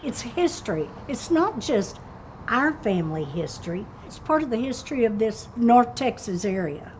It's history. It's not just our family history. It's part of the history of this North Texas area.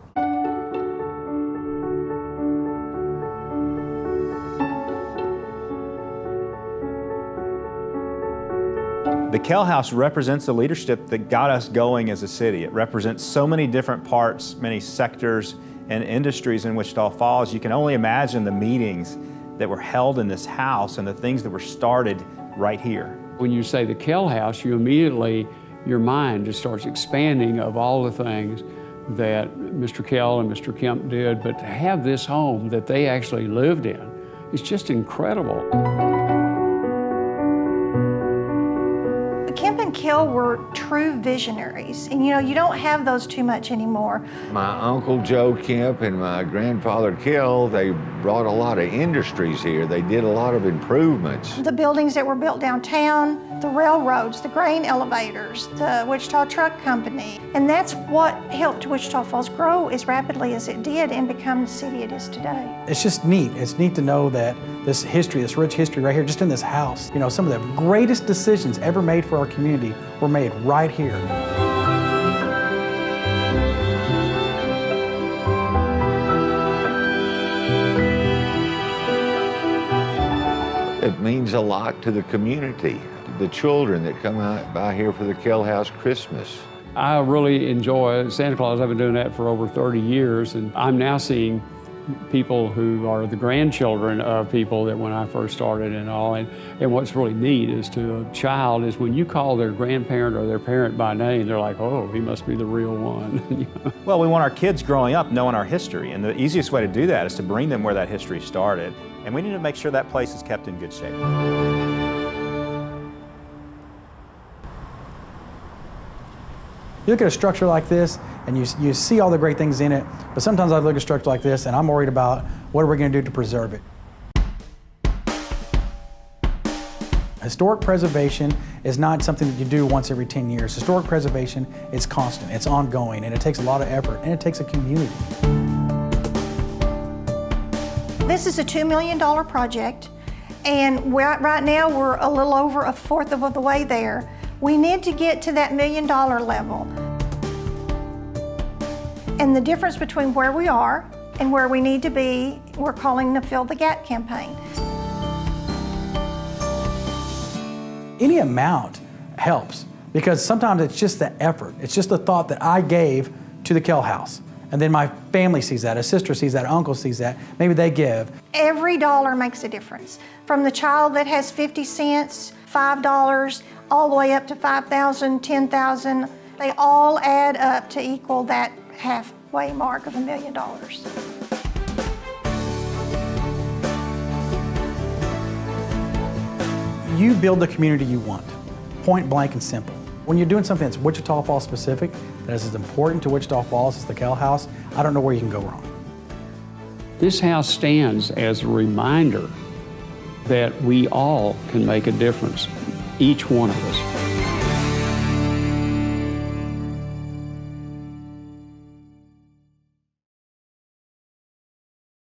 The Kell House represents the leadership that got us going as a city. It represents so many different parts, many sectors and industries in Wichita Falls. You can only imagine the meetings that were held in this house and the things that were started right here. When you say the Kell House, you immediately, your mind just starts expanding of all the things that Mr. Kell and Mr. Kemp did, but to have this home that they actually lived in, it's just incredible. Kemp and Kell were true visionaries, and you don't have those too much anymore. My Uncle Joe Kemp and my grandfather Kell, they brought a lot of industries here. They did a lot of improvements. The buildings that were built downtown, the railroads, the grain elevators, the Wichita Truck Company, and that's what helped Wichita Falls grow as rapidly as it did and become the city it is today. It's just neat. It's neat to know that this history, this rich history right here, just in this house, some of the greatest decisions ever made for our community were made right here. It means a lot to the community, the children that come out by here for the Kell House Christmas. I really enjoy Santa Claus. I've been doing that for over 30 years, and I'm now seeing people who are the grandchildren of people that when I first started and all. And what's really neat is to a child is when you call their grandparent or their parent by name, they're like, oh, he must be the real one. Well, we want our kids growing up knowing our history, and the easiest way to do that is to bring them where that history started. And we need to make sure that place is kept in good shape. You look at a structure like this and you see all the great things in it, but sometimes I look at a structure like this and I'm worried about what are we going to do to preserve it. Historic preservation is not something that you do once every 10 years. Historic preservation is constant, it's ongoing, and it takes a lot of effort, and it takes a community. This is a $2 million project, and right now we're a little over a fourth of the way there. We need to get to that $1 million level. And the difference between where we are and where we need to be, we're calling the Fill the Gap campaign. Any amount helps, because sometimes it's just the effort. It's just the thought that I gave to the Kell House. And then my family sees that, a sister sees that, an uncle sees that, maybe they give. Every dollar makes a difference. From the child that has 50 cents, $5, all the way up to 5,000, 10,000, they all add up to equal that halfway mark of $1 million. You build the community you want, point blank and simple. When you're doing something that's Wichita Falls specific, that is as important to Wichita Falls as the Kell House, I don't know where you can go wrong. This house stands as a reminder that we all can make a difference, each one of us.